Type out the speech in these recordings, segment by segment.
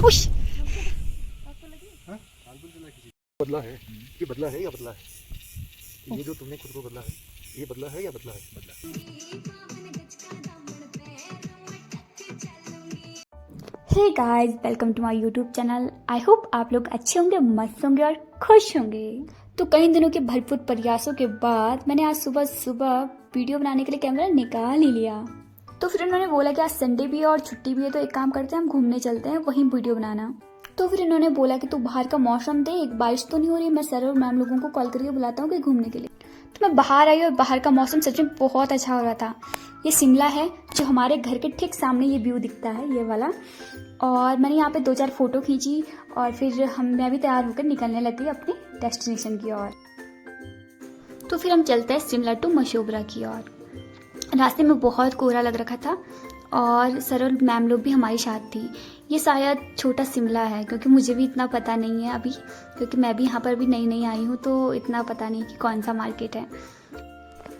उश! बदला है, ये बदला है या बदला है? ये जो तुमने खुद को बदला है, ये बदला है या बदला है? बदला। Hey guys, welcome to my YouTube channel. I hope आप लोग अच्छे होंगे, मस्त होंगे और खुश होंगे। तो कई दिनों के भरपूर प्रयासों के बाद मैंने आज सुबह सुबह वीडियो बनाने के लिए कैमरा निकाल ही लिया। तो फिर उन्होंने बोला कि आज संडे भी है और छुट्टी भी है, तो एक काम करते हैं, हम घूमने चलते हैं, वहीं वीडियो बनाना। तो फिर इन्होंने बोला कि तू बाहर का मौसम देख, बारिश तो नहीं हो रही, मैं सर और मैम लोगों को कॉल करके बुलाता हूँ कि घूमने के लिए। तो मैं बाहर आई और बाहर का मौसम सच में बहुत अच्छा हो रहा था। ये शिमला है, जो हमारे घर के ठीक सामने ये व्यू दिखता है, ये वाला। और मैंने यहाँ पे 2-4 फोटो खींची और फिर मैं भी तैयार होकर निकलने लगी अपने डेस्टिनेशन की ओर। तो फिर हम चलते हैं शिमला टू मशोबरा की ओर। रास्ते में बहुत कोहरा लग रखा था और सर और मैम लोग भी हमारी साथ थी। ये शायद छोटा शिमला है, क्योंकि मुझे भी इतना पता नहीं है अभी, क्योंकि मैं भी यहाँ पर भी नई नई आई हूँ, तो इतना पता नहीं कि कौन सा मार्केट है।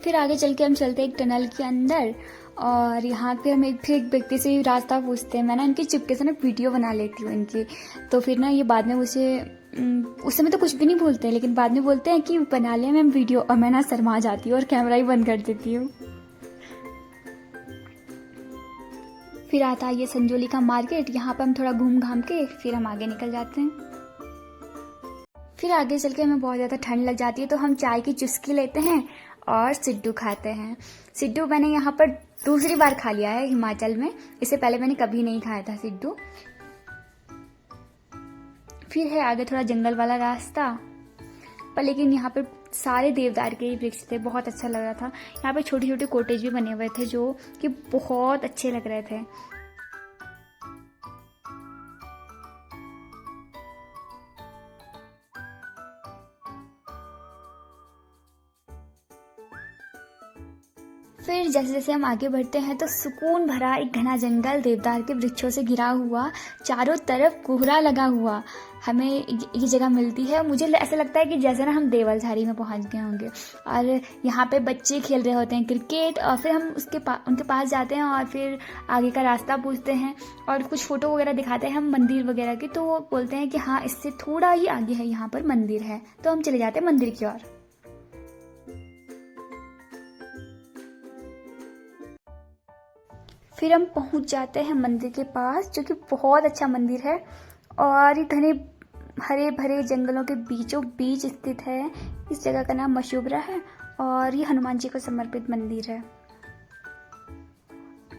फिर आगे चल के हम चलते एक टनल के अंदर और यहाँ पे हम फिर एक व्यक्ति से रास्ता पूछते हैं। मैं ना इनकी चुपके से ना वीडियो बना लेती हूँ इनकी। तो फिर ना ये बाद में मुझे उस समय तो कुछ भी नहीं बोलते हैं, लेकिन बाद में बोलते हैं कि बना लिया मैम वीडियो, और मैं ना शर्मा जाती हूँ और कैमरा ही बंद कर देती हूँ। फिर आता है ये संजोली का मार्केट। यहाँ पर हम थोड़ा घूम घाम के फिर हम आगे निकल जाते हैं। फिर आगे चल के हमें बहुत ज़्यादा ठंड लग जाती है, तो हम चाय की चुस्की लेते हैं और सिड्डू खाते हैं। सिड्डू मैंने यहाँ पर दूसरी बार खा लिया है हिमाचल में, इससे पहले मैंने कभी नहीं खाया था सिड्डू। फिर है आगे थोड़ा जंगल वाला रास्ता, पर लेकिन यहाँ पर सारे देवदार के ही वृक्ष थे, बहुत अच्छा लग रहा था। यहाँ पे छोटे छोटे कॉटेज भी बने हुए थे जो कि बहुत अच्छे लग रहे थे। फिर जैसे जैसे हम आगे बढ़ते हैं तो सुकून भरा एक घना जंगल देवदार के वृक्षों से घिरा हुआ, चारों तरफ कोहरा लगा हुआ हमें ये जगह मिलती है। मुझे ऐसा लगता है कि जैसे ना हम देवलझारी में पहुंच गए होंगे और यहाँ पे बच्चे खेल रहे होते हैं क्रिकेट, और फिर हम उनके पास जाते हैं और फिर आगे का रास्ता पूछते हैं और कुछ फ़ोटो वगैरह दिखाते हैं हम मंदिर वगैरह की। तो वो बोलते हैं कि हाँ, इससे थोड़ा ही आगे है, यहाँ पर मंदिर है, तो हम चले जाते हैं मंदिर की ओर। फिर हम पहुंच जाते हैं मंदिर के पास, जो कि बहुत अच्छा मंदिर है और ये घने हरे भरे जंगलों के बीचों बीच स्थित है। इस जगह का नाम मशोबरा है और ये हनुमान जी को समर्पित मंदिर है।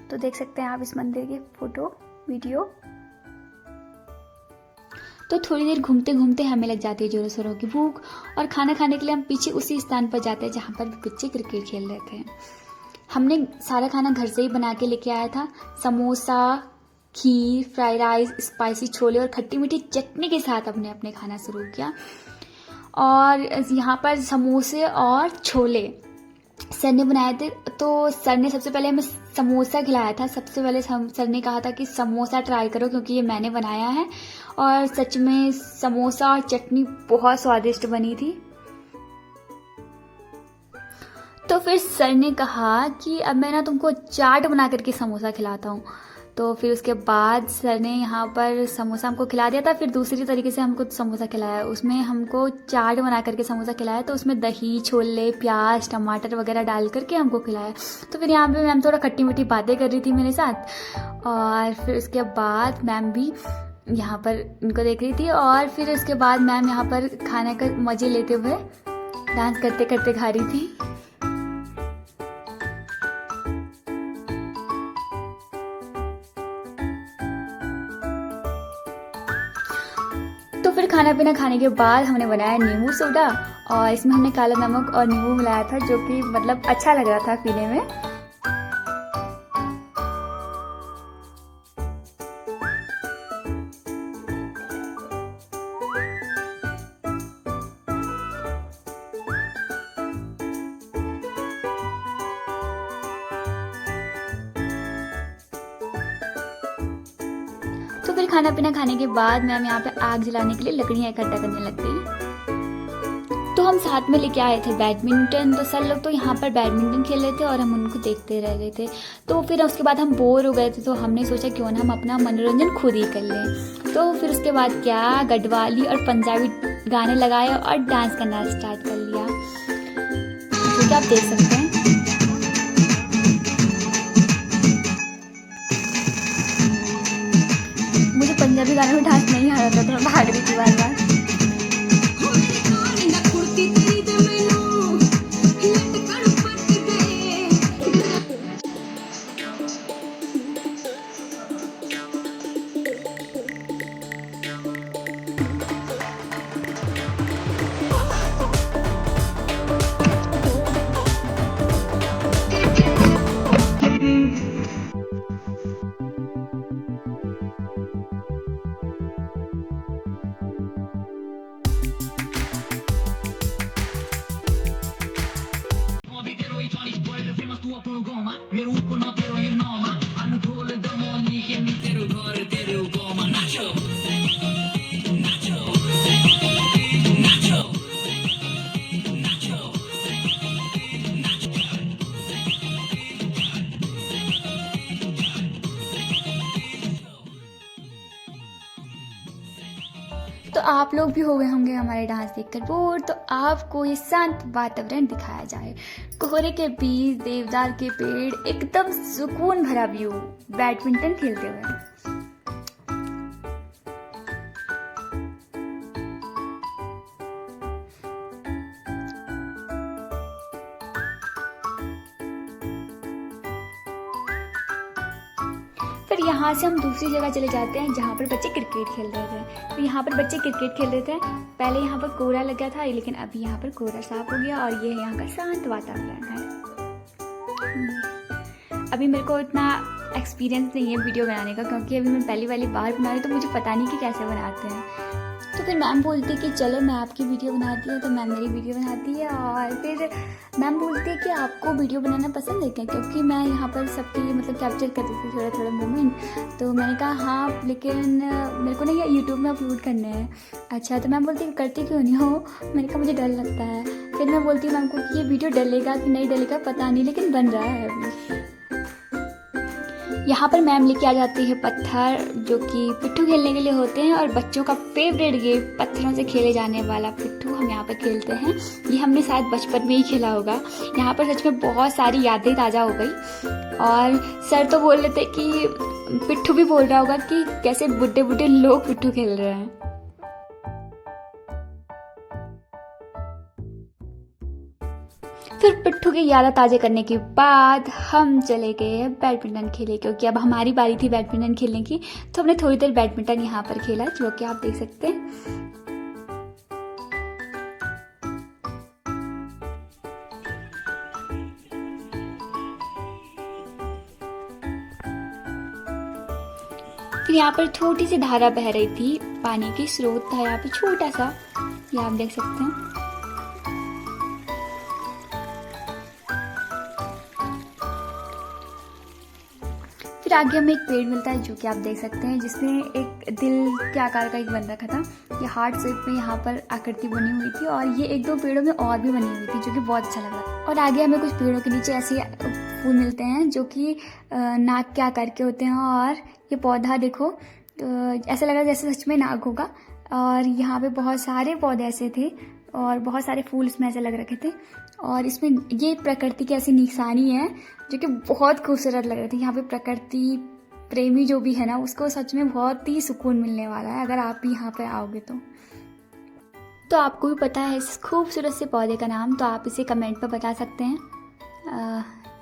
तो देख सकते हैं आप इस मंदिर की फोटो वीडियो। तो थोड़ी देर घूमते घूमते हमें लग जाती है जोरों शोरों की भूख, और खाना खाने के लिए हम पीछे उसी स्थान पर जाते हैं जहाँ पर बच्चे क्रिकेट खेल रहे थे। हमने सारा खाना घर से ही बना के लेके आया था। समोसा, खीर, फ्राइड राइस, स्पाइसी छोले और खट्टी मीठी चटनी के साथ हमने अपने खाना शुरू किया। और यहाँ पर समोसे और छोले सर ने बनाए थे। तो सर ने सबसे पहले हमें समोसा खिलाया था। सबसे पहले सर ने कहा था कि समोसा ट्राई करो, क्योंकि ये मैंने बनाया है, और सच में समोसा और चटनी बहुत स्वादिष्ट बनी थी। तो फिर सर ने कहा कि अब मैं ना तुमको चाट बना करके समोसा खिलाता हूँ। तो फिर उसके बाद सर ने यहाँ पर समोसा हमको खिला दिया था। फिर दूसरी तरीके से हमको समोसा खिलाया, उसमें हमको चाट बना करके समोसा खिलाया। तो उसमें दही, छोले, प्याज, टमाटर वगैरह डाल करके हमको खिलाया। तो फिर यहाँ पे मैम थोड़ा खट्टी मीठी बातें कर रही थी मेरे साथ, और फिर उसके बाद मैम भी यहाँ पर इनको देख रही थी, और फिर उसके बाद मैम यहाँ पर खाने का मज़े लेते हुए डांस करते करते खा रही थी। तो फिर खाना पीना खाने के बाद हमने बनाया नींबू सोडा, और इसमें हमने काला नमक और नींबू मिलाया था, जो कि मतलब अच्छा लग रहा था पीने में। तो फिर खाना पीना खाने के बाद मैम यहाँ पे आग जलाने के लिए लकड़ियाँ इकट्ठा करने लग गई। तो हम साथ में लेके आए थे बैडमिंटन, तो सर लोग तो यहाँ पर बैडमिंटन खेल रहे थे और हम उनको देखते रह रहे थे। तो फिर उसके बाद हम बोर हो गए थे, तो हमने सोचा क्यों ना हम अपना मनोरंजन खुद ही कर लें। तो फिर उसके बाद क्या गढ़वाली और पंजाबी गाने लगाए और डांस करना स्टार्ट कर लिया, जो कि आप देख सकते हैं। मुझे पंजाबी गाने में डांस नहीं आ रहा था, तो मैं भाग रही थी बार बार। तो आप लोग भी हो गए होंगे हमारे डांस देखकर बोर, तो आपको ये शांत वातावरण दिखाया जाए। कोहरे के बीच देवदार के पेड़, एकदम सुकून भरा व्यू, बैडमिंटन खेलते हुए। फिर यहाँ से हम दूसरी जगह चले जाते हैं जहाँ पर बच्चे क्रिकेट खेल रहे थे। तो यहाँ पर बच्चे क्रिकेट खेल रहे थे, पहले यहाँ पर कोहरा लग गया था, लेकिन अभी यहाँ पर कोहरा साफ हो गया और ये यहाँ का शांत वातावरण है। अभी मेरे को इतना एक्सपीरियंस नहीं है वीडियो बनाने का, क्योंकि अभी मैं पहली बार बना रही हूँ, तो मुझे पता नहीं कि कैसे बनाते हैं। तो फिर मैम बोलती है कि चलो मैं आपकी वीडियो बनाती हूँ, तो मैम मेरी वीडियो बनाती है। और फिर मैम बोलती है कि आपको वीडियो बनाना पसंद है क्या, क्योंकि मैं यहाँ पर सबकी मतलब कैप्चर करती थी थोड़ा थोड़ा मोमेंट। तो मैंने कहा हाँ, लेकिन मेरे को नहीं यूट्यूब में अपलोड करने हैं। अच्छा, तो मैम बोलती है करती क्यों नहीं हो। मैंने कहा मुझे डर लगता है। फिर मैं बोलती हूँ मैम को कि ये वीडियो डलेगा कि नहीं डलेगा पता नहीं, लेकिन बन रहा है अभी। यहाँ पर मैम लेके आ जाती है पत्थर, जो कि पिट्ठू खेलने के लिए होते हैं, और बच्चों का फेवरेट गेम पत्थरों से खेले जाने वाला पिट्ठू हम यहाँ पर खेलते हैं। ये हमने शायद बचपन में ही खेला होगा। यहाँ पर सच में बहुत सारी यादें ताज़ा हो गई। और सर तो बोल रहे थे कि पिट्ठू भी बोल रहा होगा कि कैसे बुड्ढे बुड्ढे लोग पिट्ठू खेल रहे हैं। फिर पिट्ठू की यादें ताज़ा करने के बाद हम चले गए बैडमिंटन खेले, क्योंकि अब हमारी बारी थी बैडमिंटन खेलने की। तो हमने थोड़ी देर बैडमिंटन यहाँ पर खेला, जो कि आप देख सकते हैं। फिर यहाँ पर छोटी सी धारा बह रही थी, पानी की स्रोत था यहाँ पे छोटा सा, ये आप देख सकते हैं। फिर आगे हमें एक पेड़ मिलता है, जो कि आप देख सकते हैं, जिसमें एक दिल के आकार का एक बन रखा था। ये हार्ट शेप में यहाँ पर आकृति बनी हुई थी, और ये एक दो पेड़ों में और भी बनी हुई थी, जो कि बहुत अच्छा लग रहा था। और आगे हमें कुछ पेड़ों के नीचे ऐसे फूल मिलते हैं, जो कि नाक के आकार के होते हैं। और ये पौधा देखो, ऐसा लग रहा है जैसे सच में नाक होगा। और यहाँ पे बहुत सारे पौधे ऐसे थे, और बहुत सारे फूल इसमें ऐसे लग रखे थे। और इसमें ये प्रकृति की ऐसी निशानी है, जो कि बहुत खूबसूरत लग रही थी। यहाँ पे प्रकृति प्रेमी जो भी है ना, उसको सच में बहुत ही सुकून मिलने वाला है अगर आप भी यहाँ पे आओगे तो आपको भी पता है इस खूबसूरत से पौधे का नाम, तो आप इसे कमेंट पर बता सकते हैं।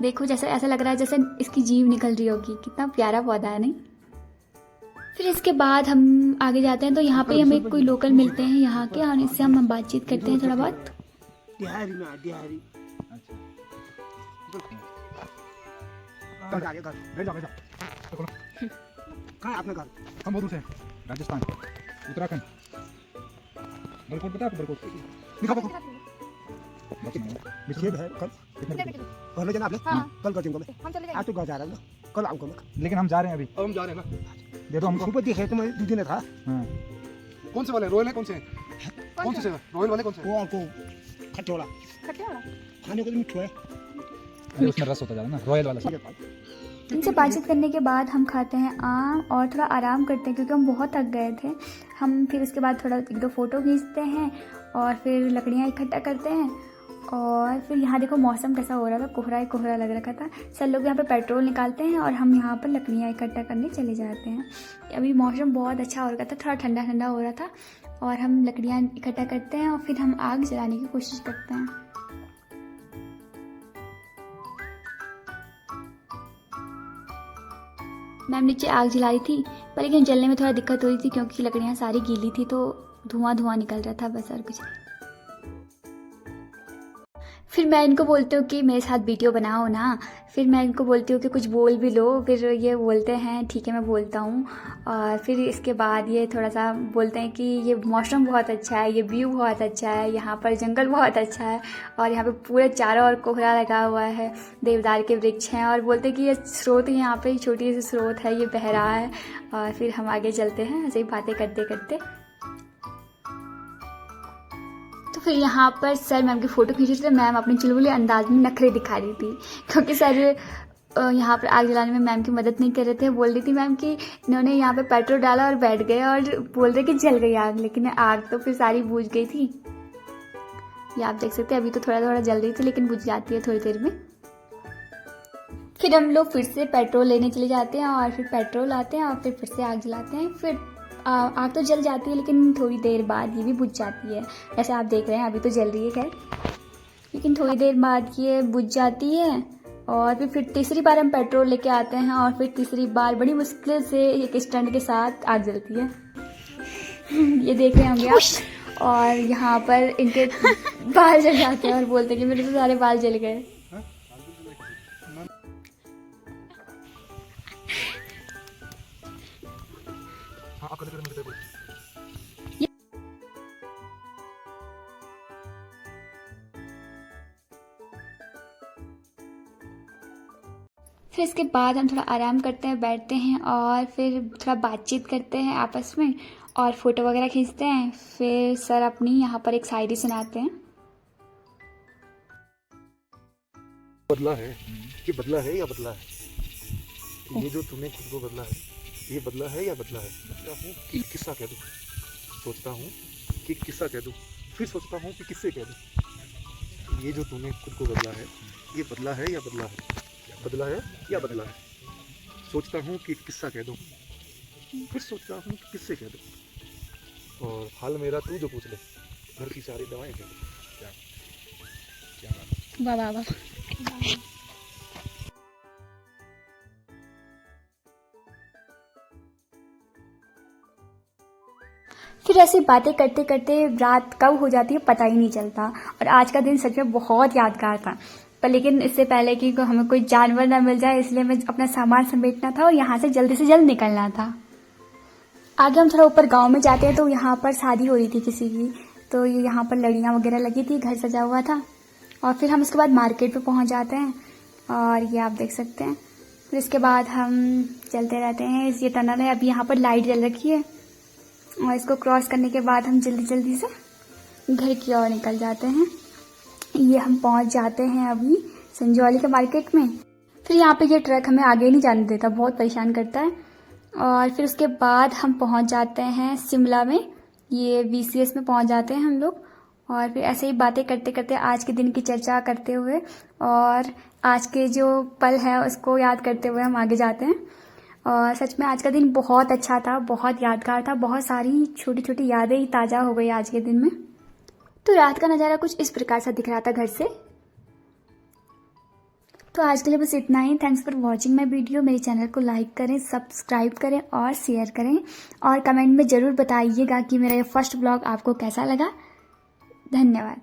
देखो जैसे ऐसा लग रहा है जैसे इसकी जीभ निकल रही होगी, कितना प्यारा पौधा है नहीं। फिर इसके बाद हम आगे जाते हैं, तो यहाँ पे हमें कोई लोकल मिलते हैं यहाँ के, और इससे हम बातचीत करते हैं थोड़ा बहुत। कहाँ है आपने घर? हम बहुत दूर से हैं, राजस्थान, उत्तराखंड। बरकोट पता है आपको? बरकोट दिखाओ। विच्छेद है कल, कल ले जाना आपने? कल कर दूंगा मैं। आज तो घर जा रहा हूँ, कल आऊँगा मैं। लेकिन हम जा रहे हैं अभी। अब हम जा रहे हैं ना, दे दो हमको। ऊपर दिखे तो मैं दीदी ने था। हाँ। कौन से वाले रॉयल है? कौन से कौन से रॉयल वाले कौन से? वो आपको खट्टे वाला खट्टे वाला खाने को तो मिठू है। अरे उसमें रस होता ज़्यादा ना, रॉयल वाला। इनसे बातचीत करने के बाद हम खाते हैं आम और थोड़ा आराम करते हैं क्योंकि हम बहुत थक गए थे। हम फिर उसके बाद थोड़ा 1-2 फ़ोटो खींचते हैं और फिर लकड़ियाँ इकट्ठा करते हैं। और फिर यहाँ देखो मौसम कैसा हो रहा था, कोहरा ही कोहरा लग रखा था। सब लोग यहाँ पे पेट्रोल निकालते हैं और हम यहाँ पर लकड़ियाँ इकट्ठा करने चले जाते हैं। अभी मौसम बहुत अच्छा हो रहा था, थोड़ा ठंडा ठंडा हो रहा था और हम लकड़ियाँ इकट्ठा करते हैं और फिर हम आग जलाने की कोशिश करते हैं। मैम नीचे आग जला रही थी पर लेकिन जलने में थोड़ा दिक्कत हो रही थी क्योंकि लकड़ियाँ सारी गीली थी तो धुआं निकल रहा था बस, और कुछ नहीं। फिर मैं इनको बोलती हूँ कि मेरे साथ वीडियो बनाओ ना। फिर मैं इनको बोलती हूँ कि कुछ बोल भी लो। फिर ये बोलते हैं ठीक है मैं बोलता हूँ। और फिर इसके बाद ये थोड़ा सा बोलते हैं कि ये मौसम बहुत अच्छा है, ये व्यू बहुत अच्छा है, यहाँ पर जंगल बहुत अच्छा है और यहाँ पे पूरे चारों ओर कोहरा लगा हुआ है, देवदार के वृक्ष हैं। और बोलते हैं कि ये स्रोत यहाँ पे छोटी सी स्रोत है, ये बह रहा है। और फिर हम आगे चलते हैं ऐसे ही बातें करते करते। तो फिर यहाँ पर सर मैम की फ़ोटो खींच रहे थे। मैम अपने चुलबुले अंदाज में नखरे दिखा रही थी क्योंकि सर यहाँ पर आग जलाने में मैम की मदद नहीं कर रहे थे। बोल रही थी मैम कि इन्होंने यहाँ पे पेट्रोल डाला और बैठ गए और बोल रहे कि जल गई आग, लेकिन आग तो फिर सारी बुझ गई थी। ये आप देख सकते हैं, अभी तो थोड़ा थोड़ा जल रही थी लेकिन बुझ जाती है थोड़ी देर में। फिर हम लोग फिर से पेट्रोल लेने चले जाते हैं और फिर पेट्रोल लाते हैं और फिर से आग जलाते हैं। फिर आग तो जल जाती है लेकिन थोड़ी देर बाद ये भी बुझ जाती है। जैसे आप देख रहे हैं अभी तो जल रही है खैर, लेकिन थोड़ी देर बाद ये बुझ जाती है। और फिर तीसरी बार हम पेट्रोल लेके आते हैं और फिर तीसरी बार बड़ी मुश्किल से एक स्टंट के साथ आग जलती है। ये देख रहे होंगे आप। और यहाँ पर इनके बाल जल जाते हैं और बोलते हैं कि मेरे तो सारे बाल जल गए। हाँ, आप करते करते फिर इसके बाद हम थोड़ा आराम करते हैं, बैठते हैं और फिर थोड़ा बातचीत करते हैं आपस में और फ़ोटो वगैरह खींचते हैं। फिर सर अपनी यहाँ पर एक शायरी सुनाते हैं। बदला है कि बदला है या बदला है, ये जो तुमने खुद को बदला है, ये बदला है या बदला है। सोचता हूँ कि किस्सा कह दूँ, सोचता हूँ कि किस्सा कह दूँ, फिर सोचता हूँ कि किससे कह दूँ। ये जो तुमने खुद को बदला है, ये बदला है या बदला है, बदला है या बदला है। सोचता हूँ कि किस्सा कह दूँ, फिर सोचता हूँ कि किससे कह दूँ। और हाल मेरा तू जो पूछ ले, घर की सारी दवाएं कह दो। क्या वाह वाह वाह। फिर ऐसी बातें करते करते रात कब हो जाती है पता ही नहीं चलता। और आज का दिन सच में बहुत यादगार था। पर लेकिन इससे पहले कि हमें कोई जानवर ना मिल जाए इसलिए हमें अपना सामान समेटना था और यहाँ से जल्दी निकलना था। आगे हम थोड़ा ऊपर गांव में जाते हैं तो यहाँ पर शादी हो रही थी किसी की, तो यहाँ पर लड़ियाँ वगैरह लगी थी, घर सजा हुआ था। और फिर हम उसके बाद मार्केट पे पहुँच जाते हैं और ये आप देख सकते हैं। फिर इसके बाद हम चलते रहते हैं। ये टनल है, अभी यहाँ पर लाइट जल रखी है और इसको क्रॉस करने के बाद हम जल्दी से घर की ओर निकल जाते हैं। ये हम पहुंच जाते हैं अभी संजौली के मार्केट में। फिर यहाँ पे ये ट्रक हमें आगे नहीं जाने देता, बहुत परेशान करता है। और फिर उसके बाद हम पहुंच जाते हैं शिमला में, ये VCS में पहुंच जाते हैं हम लोग। और फिर ऐसे ही बातें करते करते आज के दिन की चर्चा करते हुए और आज के जो पल है उसको याद करते हुए हम आगे जाते हैं। और सच में आज का दिन बहुत अच्छा था, बहुत यादगार था, बहुत सारी छोटी छोटी यादें ही ताज़ा हो गई आज के दिन में। तो रात का नज़ारा कुछ इस प्रकार से दिख रहा था घर से। तो आज के लिए बस इतना ही। Thanks for watching my video. मेरे चैनल को लाइक करें, सब्सक्राइब करें और शेयर करें और कमेंट में ज़रूर बताइएगा कि मेरा ये फर्स्ट ब्लॉग आपको कैसा लगा। धन्यवाद।